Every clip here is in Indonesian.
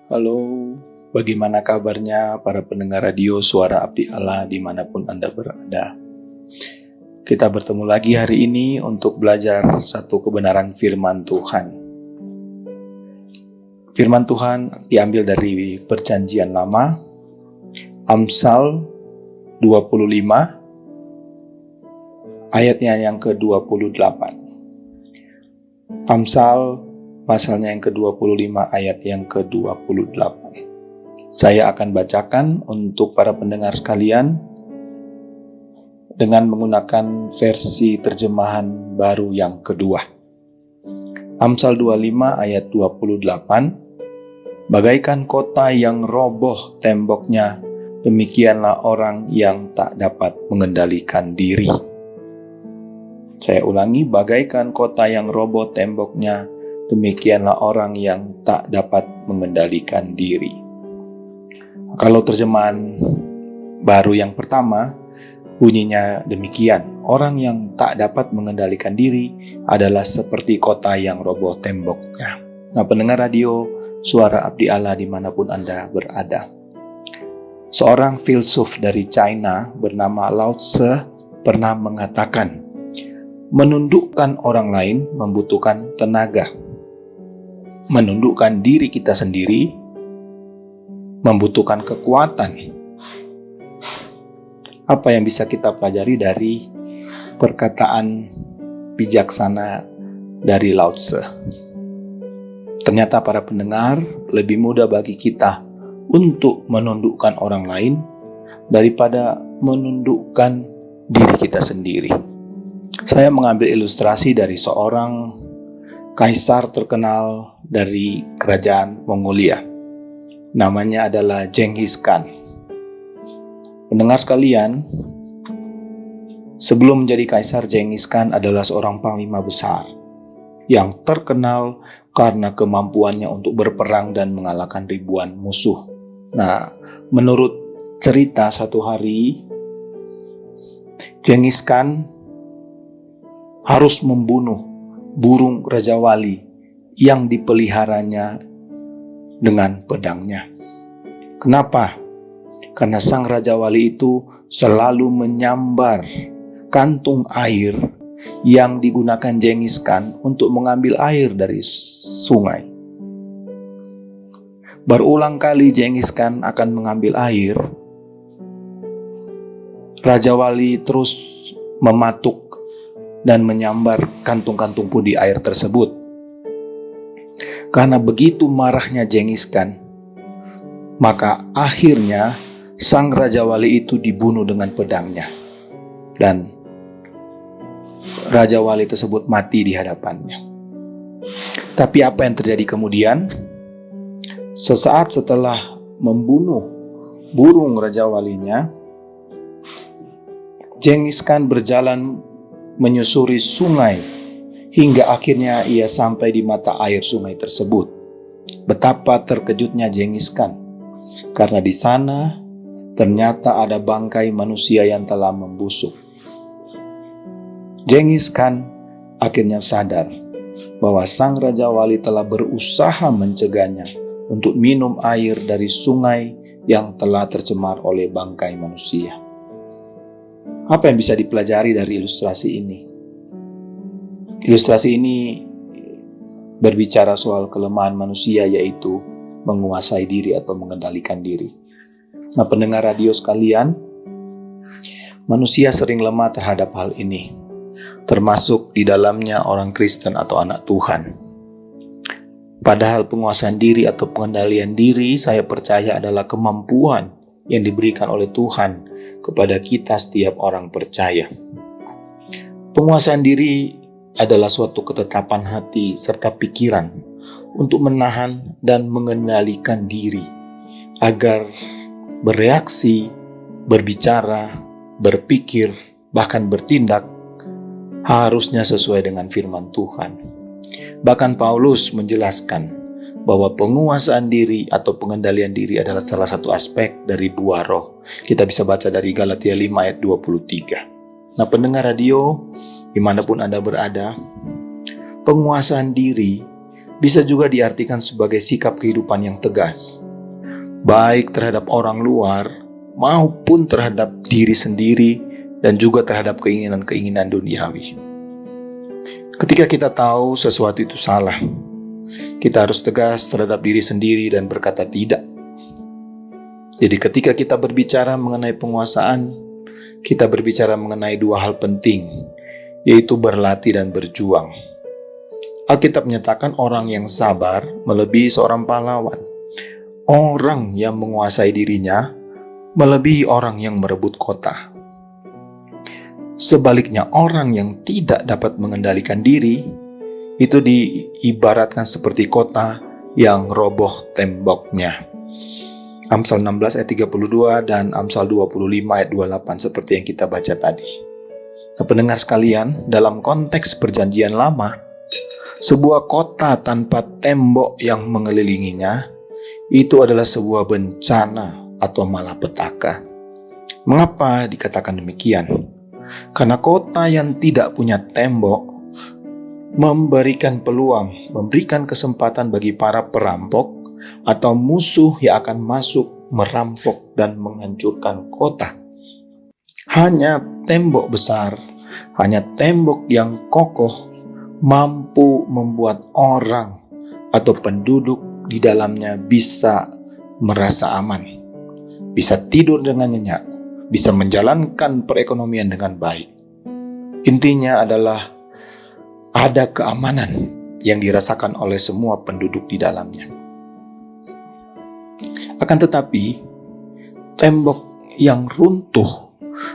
Halo, bagaimana kabarnya para pendengar radio Suara Abdi Allah dimanapun Anda berada? Kita bertemu lagi hari ini untuk belajar satu kebenaran firman Tuhan. Firman Tuhan diambil dari Perjanjian Lama, Amsal 25, ayatnya yang ke-28. Amsal pasalnya yang ke-25 ayat yang ke-28. Saya akan bacakan untuk para pendengar sekalian dengan menggunakan versi terjemahan baru yang kedua. Amsal 25 ayat 28. Bagaikan kota yang roboh temboknya, demikianlah orang yang tak dapat mengendalikan diri. Saya ulangi, bagaikan kota yang roboh temboknya, demikianlah orang yang tak dapat mengendalikan diri. Kalau terjemahan baru yang pertama, bunyinya demikian. Orang yang tak dapat mengendalikan diri adalah seperti kota yang roboh temboknya. Nah, pendengar radio Suara Abdi Allah dimanapun Anda berada. Seorang filsuf dari China bernama Lao Tse pernah mengatakan, menundukkan orang lain membutuhkan tenaga. Menundukkan diri kita sendiri membutuhkan kekuatan. Apa yang bisa kita pelajari dari perkataan bijaksana dari Lao Tse? Ternyata para pendengar, lebih mudah bagi kita untuk menundukkan orang lain daripada menundukkan diri kita sendiri. Saya mengambil ilustrasi dari seorang kaisar terkenal dari kerajaan Mongolia. Namanya adalah Genghis Khan. Pendengar sekalian, sebelum menjadi kaisar, Genghis Khan adalah seorang panglima besar yang terkenal karena kemampuannya untuk berperang dan mengalahkan ribuan musuh. Nah, menurut cerita satu hari, Genghis Khan harus membunuh burung Raja Wali yang dipeliharanya dengan pedangnya. Kenapa? Karena sang Raja Wali itu selalu menyambar kantung air yang digunakan Genghis Khan untuk mengambil air dari sungai. Berulang kali Genghis Khan akan mengambil air, Raja Wali terus mematuk dan menyambar kantung-kantung pun di air tersebut. Karena begitu marahnya Genghis Khan, maka akhirnya sang Raja Wali itu dibunuh dengan pedangnya. Dan Raja Wali tersebut mati di hadapannya. Tapi apa yang terjadi kemudian? Sesaat setelah membunuh burung Raja Walinya, Genghis Khan berjalan menyusuri sungai hingga akhirnya ia sampai di mata air sungai tersebut. Betapa terkejutnya Genghis Khan karena di sana ternyata ada bangkai manusia yang telah membusuk. Genghis Khan akhirnya sadar bahwa sang Raja Wali telah berusaha mencegahnya untuk minum air dari sungai yang telah tercemar oleh bangkai manusia. Apa yang bisa dipelajari dari ilustrasi ini? Ilustrasi ini berbicara soal kelemahan manusia, yaitu menguasai diri atau mengendalikan diri. Nah, pendengar radio sekalian, manusia sering lemah terhadap hal ini, termasuk di dalamnya orang Kristen atau anak Tuhan. Padahal penguasaan diri atau pengendalian diri, saya percaya adalah kemampuan yang diberikan oleh Tuhan kepada kita setiap orang percaya. Penguasaan diri adalah suatu ketetapan hati serta pikiran untuk menahan dan mengendalikan diri agar bereaksi, berbicara, berpikir, bahkan bertindak harusnya sesuai dengan firman Tuhan. Bahkan Paulus menjelaskan bahwa penguasaan diri atau pengendalian diri adalah salah satu aspek dari buah roh. Kita bisa baca dari Galatia 5 ayat 23. Nah, pendengar radio, dimanapun Anda berada, penguasaan diri bisa juga diartikan sebagai sikap kehidupan yang tegas, baik terhadap orang luar maupun terhadap diri sendiri dan juga terhadap keinginan-keinginan duniawi. Ketika kita tahu sesuatu itu salah, kita harus tegas terhadap diri sendiri dan berkata tidak. Jadi ketika kita berbicara mengenai penguasaan, kita berbicara mengenai dua hal penting, yaitu berlatih dan berjuang. Alkitab menyatakan orang yang sabar melebihi seorang pahlawan. Orang yang menguasai dirinya melebihi orang yang merebut kota. Sebaliknya, orang yang tidak dapat mengendalikan diri itu diibaratkan seperti kota yang roboh temboknya. Amsal 16 ayat 32 dan Amsal 25 ayat 28 seperti yang kita baca tadi. Nah, pendengar sekalian, dalam konteks perjanjian lama, sebuah kota tanpa tembok yang mengelilinginya itu adalah sebuah bencana atau malapetaka. Mengapa dikatakan demikian? Karena kota yang tidak punya tembok memberikan peluang, memberikan kesempatan bagi para perampok atau musuh yang akan masuk, merampok dan menghancurkan kota. Hanya tembok besar, hanya tembok yang kokoh mampu membuat orang atau penduduk di dalamnya bisa merasa aman, bisa tidur dengan nyenyak, bisa menjalankan perekonomian dengan baik. Intinya adalah ada keamanan yang dirasakan oleh semua penduduk di dalamnya. Akan tetapi, tembok yang runtuh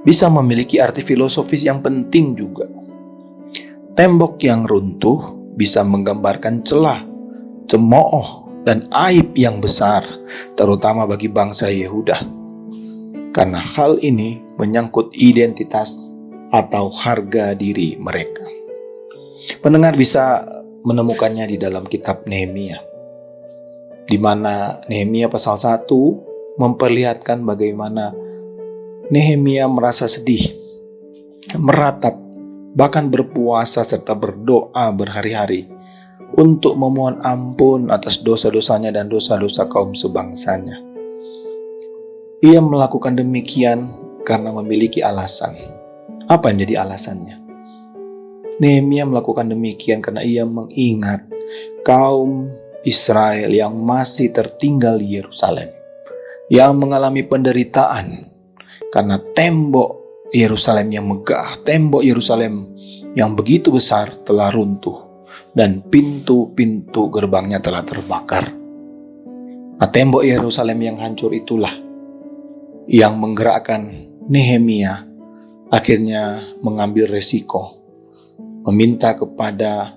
bisa memiliki arti filosofis yang penting juga. Tembok yang runtuh bisa menggambarkan celah, cemooh, dan aib yang besar, terutama bagi bangsa Yehuda. Karena hal ini menyangkut identitas atau harga diri mereka. Pendengar bisa menemukannya di dalam kitab Nehemia, di mana Nehemia pasal 1 memperlihatkan bagaimana Nehemia merasa sedih, meratap, bahkan berpuasa serta berdoa berhari-hari untuk memohon ampun atas dosa-dosanya dan dosa-dosa kaum sebangsanya. Ia melakukan demikian karena memiliki alasan. Apa yang jadi alasannya? Nehemia melakukan demikian karena ia mengingat kaum Israel yang masih tertinggal di Yerusalem, yang mengalami penderitaan karena tembok Yerusalem yang megah, tembok Yerusalem yang begitu besar telah runtuh dan pintu-pintu gerbangnya telah terbakar. Nah, tembok Yerusalem yang hancur itulah yang menggerakkan Nehemia akhirnya mengambil resiko, meminta kepada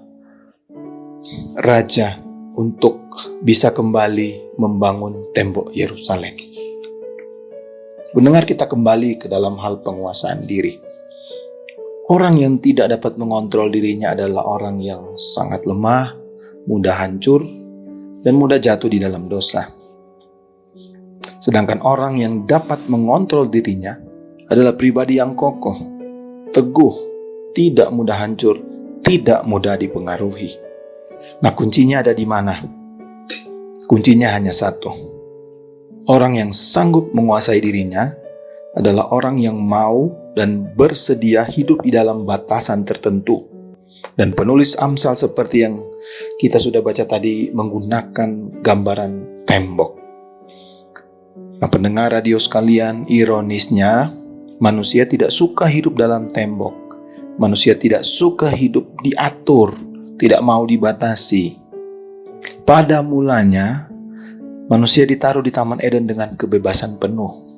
raja untuk bisa kembali membangun tembok Yerusalem. Mendengar kita kembali ke dalam hal penguasaan diri. Orang yang tidak dapat mengontrol dirinya adalah orang yang sangat lemah, mudah hancur, dan mudah jatuh di dalam dosa. Sedangkan orang yang dapat mengontrol dirinya adalah pribadi yang kokoh, teguh, tidak mudah hancur, tidak mudah dipengaruhi. Nah, kuncinya ada di mana? Kuncinya hanya satu. Orang yang sanggup menguasai dirinya adalah orang yang mau dan bersedia hidup di dalam batasan tertentu. Dan penulis Amsal seperti yang kita sudah baca tadi menggunakan gambaran tembok. Nah, pendengar radio sekalian, ironisnya manusia tidak suka hidup dalam tembok. Manusia tidak suka hidup diatur, tidak mau dibatasi. Pada mulanya, manusia ditaruh di Taman Eden dengan kebebasan penuh.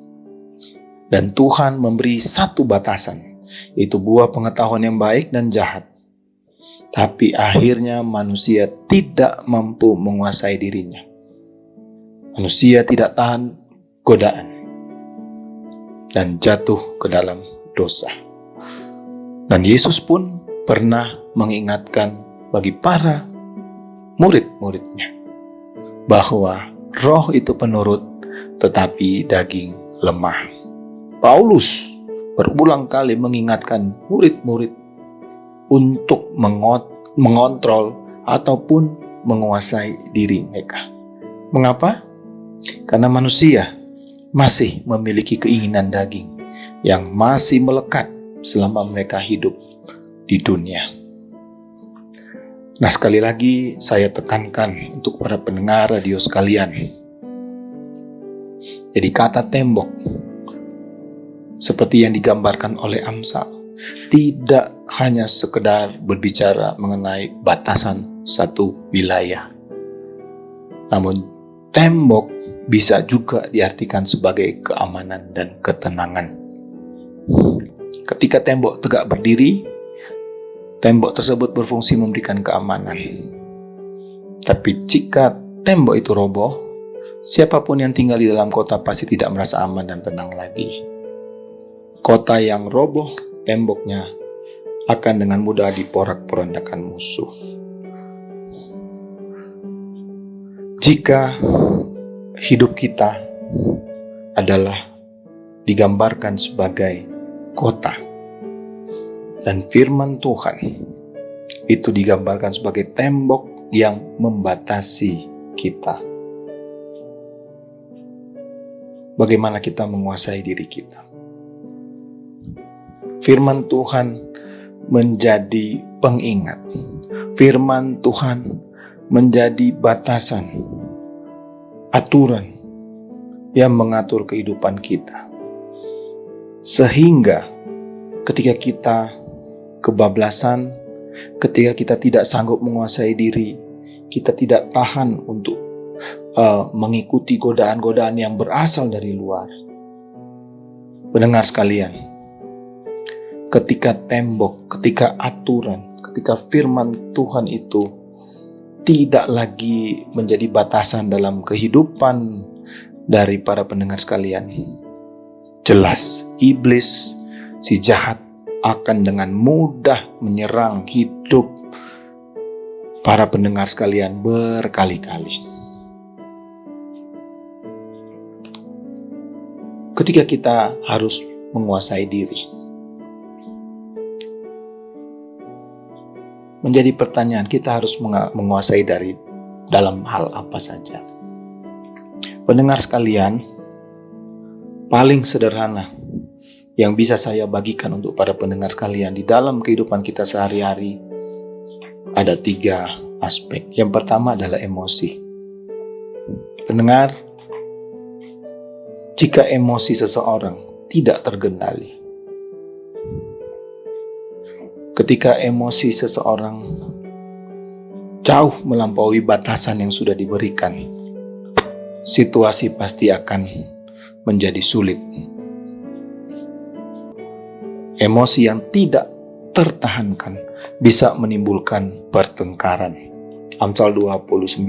Dan Tuhan memberi satu batasan, yaitu buah pengetahuan yang baik dan jahat. Tapi akhirnya manusia tidak mampu menguasai dirinya. Manusia tidak tahan godaan dan jatuh ke dalam dosa. Dan Yesus pun pernah mengingatkan bagi para murid-muridnya bahwa roh itu penurut tetapi daging lemah. Paulus berulang kali mengingatkan murid-murid untuk mengontrol ataupun menguasai diri mereka. Mengapa? Karena manusia masih memiliki keinginan daging yang masih melekat selama mereka hidup di dunia. Nah, sekali lagi saya tekankan untuk para pendengar radio sekalian. Jadi kata tembok, seperti yang digambarkan oleh Amsal, tidak hanya sekedar berbicara mengenai batasan satu wilayah. Namun tembok bisa juga diartikan sebagai keamanan dan ketenangan. Ketika tembok tegak berdiri, tembok tersebut berfungsi memberikan keamanan. Tapi jika tembok itu roboh, siapapun yang tinggal di dalam kota pasti tidak merasa aman dan tenang lagi. Kota yang roboh temboknya akan dengan mudah diporak-porandakan musuh. Jika hidup kita adalah digambarkan sebagai kota, dan firman Tuhan itu digambarkan sebagai tembok yang membatasi kita. Bagaimana kita menguasai diri kita? Firman Tuhan menjadi pengingat. Firman Tuhan menjadi batasan, aturan yang mengatur kehidupan kita. Sehingga ketika kita kebablasan, ketika kita tidak sanggup menguasai diri, kita tidak tahan untuk mengikuti godaan-godaan yang berasal dari luar. Pendengar sekalian, ketika tembok, ketika aturan, ketika firman Tuhan itu tidak lagi menjadi batasan dalam kehidupan dari para pendengar sekalian, jelas iblis, si jahat, akan dengan mudah menyerang hidup para pendengar sekalian berkali-kali. Ketika kita harus menguasai diri, menjadi pertanyaan, kita harus menguasai dari dalam hal apa saja. Pendengar sekalian, paling sederhana yang bisa saya bagikan untuk para pendengar sekalian di dalam kehidupan kita sehari-hari, ada 3 aspek. Yang pertama adalah emosi. Pendengar, jika emosi seseorang tidak terkendali, ketika emosi seseorang jauh melampaui batasan yang sudah diberikan, situasi pasti akan menjadi sulit. Emosi yang tidak tertahankan bisa menimbulkan pertengkaran. Amsal 29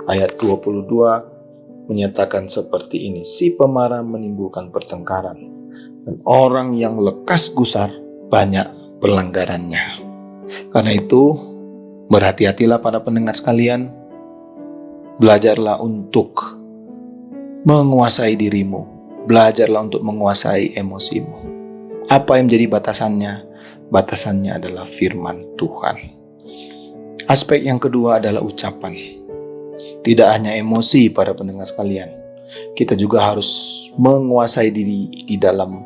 ayat 22 menyatakan seperti ini, si pemarah menimbulkan pertengkaran, dan orang yang lekas gusar banyak pelanggarannya. Karena itu, berhati-hatilah para pendengar sekalian, belajarlah untuk menguasai dirimu, belajarlah untuk menguasai emosimu. Apa yang menjadi batasannya? Batasannya adalah firman Tuhan. Aspek yang kedua adalah ucapan. Tidak hanya emosi para pendengar sekalian, kita juga harus menguasai diri di dalam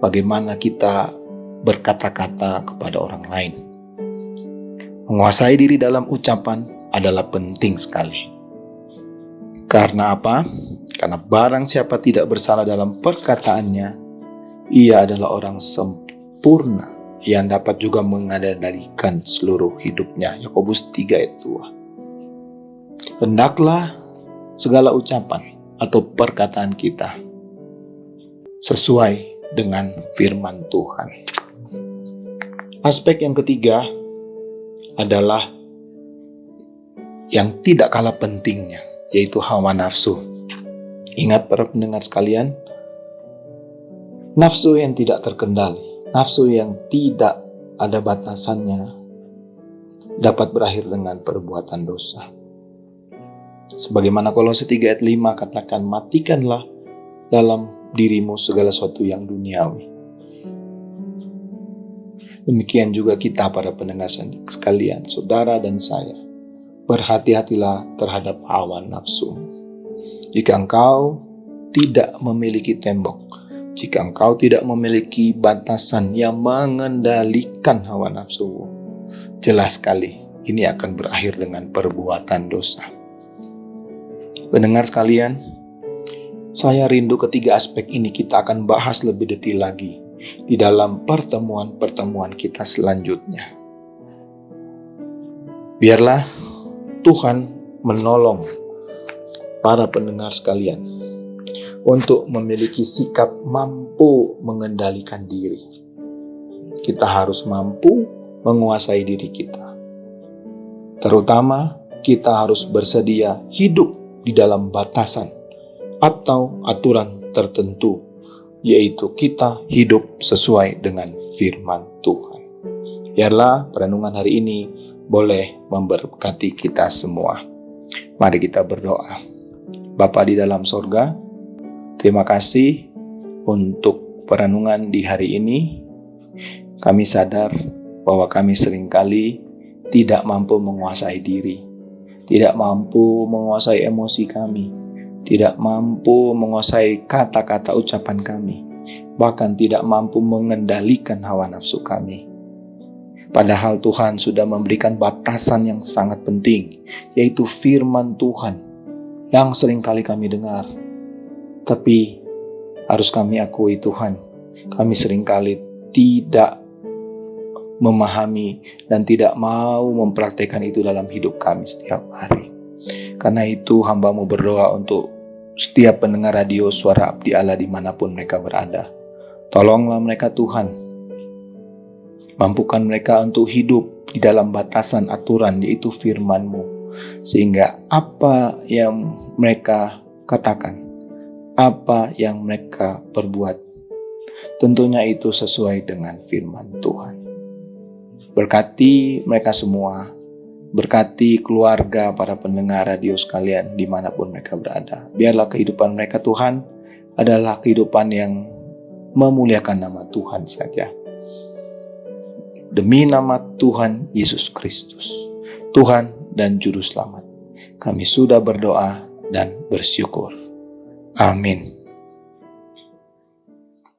bagaimana kita berkata-kata kepada orang lain. Menguasai diri dalam ucapan adalah penting sekali. Karena apa? Karena barang siapa tidak bersalah dalam perkataannya, ia adalah orang sempurna yang dapat juga mengendalikan seluruh hidupnya. Yakobus 3 ayat 2. Hendaklah segala ucapan atau perkataan kita sesuai dengan firman Tuhan. Aspek yang ketiga adalah yang tidak kalah pentingnya, yaitu hawa nafsu. Ingat para pendengar sekalian, nafsu yang tidak terkendali, nafsu yang tidak ada batasannya dapat berakhir dengan perbuatan dosa. Sebagaimana Kolose 3 ayat 5 katakan, matikanlah dalam dirimu segala sesuatu yang duniawi. Demikian juga kita para pendengar sekalian, saudara dan saya, berhati-hatilah terhadap hawa nafsu. Jika engkau tidak memiliki tembok, jika engkau tidak memiliki batasan yang mengendalikan hawa nafsumu, jelas sekali ini akan berakhir dengan perbuatan dosa. Pendengar sekalian, saya rindu ketiga aspek ini kita akan bahas lebih detail lagi di dalam pertemuan-pertemuan kita selanjutnya. Biarlah Tuhan menolong para pendengar sekalian untuk memiliki sikap mampu mengendalikan diri. Kita harus mampu menguasai diri kita. Terutama kita harus bersedia hidup di dalam batasan atau aturan tertentu, yaitu kita hidup sesuai dengan firman Tuhan. Biarlah perenungan hari ini boleh memberkati kita semua. Mari kita berdoa. Bapa di dalam sorga, terima kasih untuk perenungan di hari ini. Kami sadar bahwa kami seringkali tidak mampu menguasai diri, tidak mampu menguasai emosi kami, tidak mampu menguasai kata-kata ucapan kami, bahkan tidak mampu mengendalikan hawa nafsu kami. Padahal Tuhan sudah memberikan batasan yang sangat penting, yaitu firman Tuhan yang seringkali kami dengar. Tapi harus kami akui Tuhan, kami seringkali tidak memahami dan tidak mau mempraktekkan itu dalam hidup kami setiap hari. Karena itu hamba-Mu berdoa untuk setiap pendengar radio Suara Abdi Allah dimanapun mereka berada. Tolonglah mereka Tuhan, mampukan mereka untuk hidup di dalam batasan aturan yaitu firman-Mu. Sehingga apa yang mereka katakan, apa yang mereka perbuat, tentunya itu sesuai dengan firman Tuhan. Berkati mereka semua, berkati keluarga para pendengar radio sekalian dimanapun mereka berada. Biarlah kehidupan mereka Tuhan adalah kehidupan yang memuliakan nama Tuhan saja. Demi nama Tuhan Yesus Kristus, Tuhan dan Juru Selamat, kami sudah berdoa dan bersyukur. Amin.